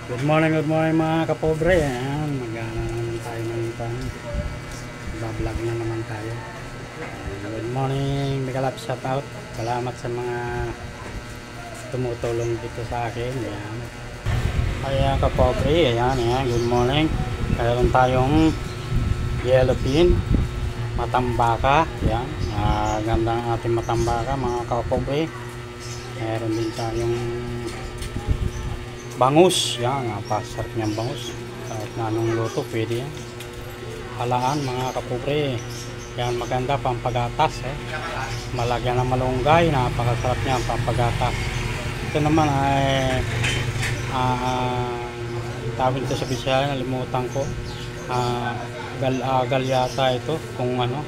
Good morning mga kapobre. Ayan, mag-ano naman tayo ng pan. Bablog na naman tayo. Good morning, Megalap, shout out. Salamat sa mga tumutulong dito sa akin. Ayan. Ayan kapobre, ayan, good morning. Mayroon tayong yellowfin, matambaka. Ayan, ganda ng ating matambaka mga kapobre. Mayroon din tayong bangus, yan, napasarap niyang bangus. Kahit na anong luto, pwede yan. Halaan mga kapobre. Yan, maganda pampagatas. Malagyan ng malunggay, napakasarap niya pampagatas. Ito naman ay tawag ito sa Bisaya, nalimutan ko. Gal yata ito, kung ano.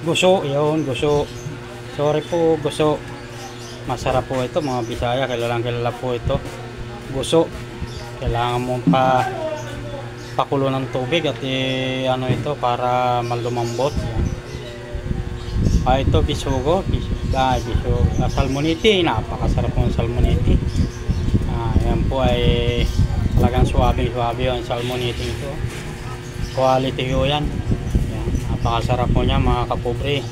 Guso, yun, guso. Sorry po, guso. Masarap po ito mga Bisaya, kilala po ito. Guso, kailangan mo pakulo ng tubig at ano ito para malumambot. Ito bisugo, salmoniti, napakasarap ng salmoniti. Yan po ay talagang suwabe yung salmoniti ito. Quality ko yan. Napakasarap po niya mga kapobre.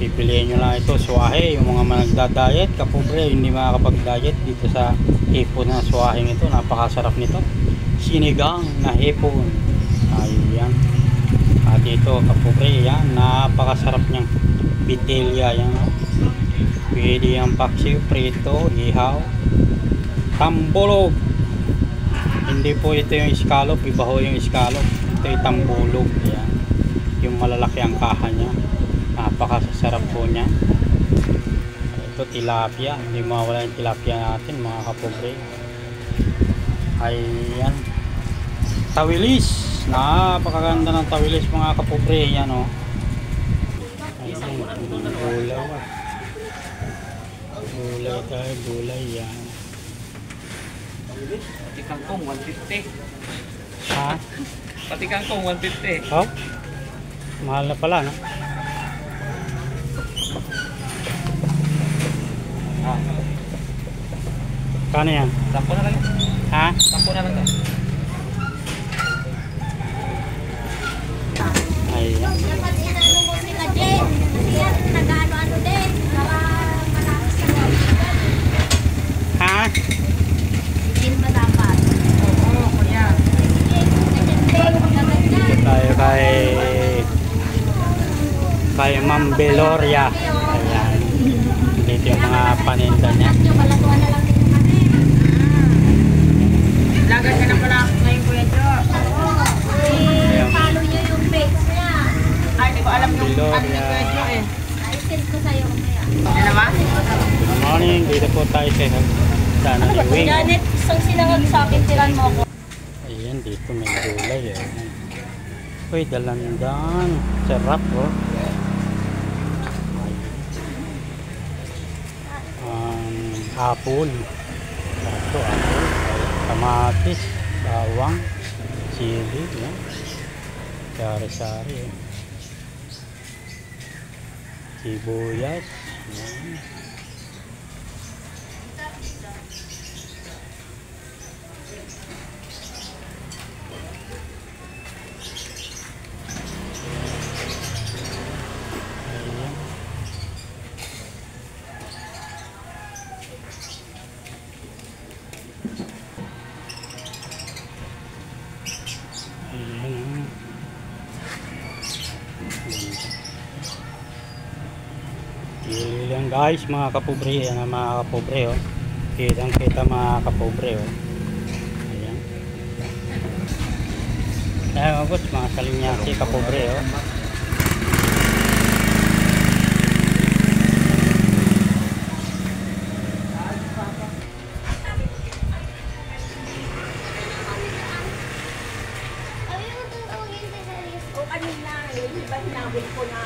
Pipiliin nyo lang ito, suwahe. Yung mga nagda-diet, kapobre, hindi makakapag-diet dito sa hipon na suwaheng ito. Napakasarap nito. Sinigang na hipon. Ayan. Dito, kapobre, yan. Napakasarap niyang bitilya. Yan. Pwede yung paksiw, prito, ihaw, tambulog. Hindi po ito yung scallop. Iba ho yung scallop. Ito yung tambulog. Yan. Yung malalaki ang kaha niya. Napakasarap po niya. Ito tilapia, hindi mawala yung tilapia natin mga kapobre. Ayan, tawilis, napakaganda ng tawilis mga kapobre. Yan o. Ayan, gulay. Gulay tayo, gulay yan. Pati kangkong 150. Ha? Pati kangkong 150. Oh? Mahal na pala, no? Kano yan? 10 na lang. Ha? 10 na lang to. Ayan. Ha? Dito tayo kay Ma'am Beloria. Ayan. Dito yung mga paninda niya. Lagat ka na pala ngayon Kuya Jo. Follow nyo yung page niya. Ay, hindi ko alam yung ano ni Kuya Jo eh. I-send ko sa'yo mamaya. Yan naman? Good morning. Dito po tayo sa Wing. Janet, isang sinangag sa akin, tiran mo ako. Ayan, dito may gulay. Uy, dalandan. Sarap, oh. Apple. Ito, apple. Kamatis, bawang, chili, yan. Sari-sari. Sibuyas. Yan. Yan guys, mga kapobre, yan ang mga kapobre, oh. Kitang kita mga kapobre, oh. Ayan. Ayan mga boss, mga salinyasi kapobre, oh. O kanina, yung iba hinabol ko na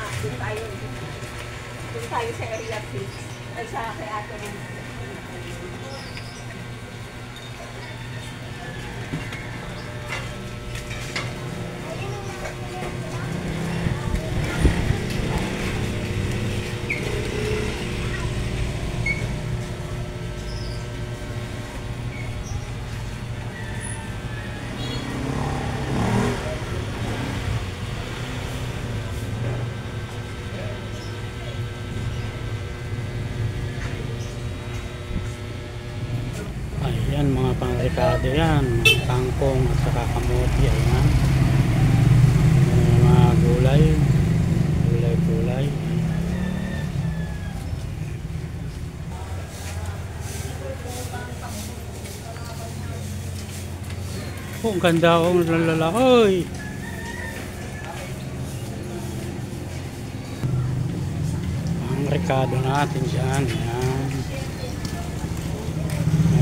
doon tayo sa area 6. Ay sa kay Ato rin. pang ricado yan, kangkong at saka kamote. Ayan. May mga gulay. Gulay. Oh, ang ganda akong lalaki. Ang ricado natin dyan. Yan.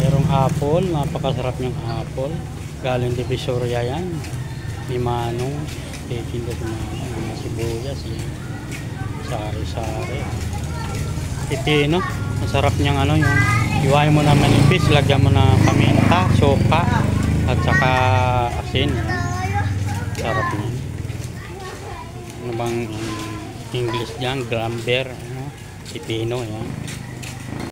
Mayroong apple. Napakasarap ng apple. Galing Divisoria yan. Ni Manong. Titinda si Manong. Mga sibuyas. Yan. Sari-sari. Pipino. Masarap niyang ano yung iwain mo na manipis. Lagyan mo na paminta, soka. At saka asin. Sarap niya. Ano bang English dyan? Gramber. Ano? Pipino. Yan.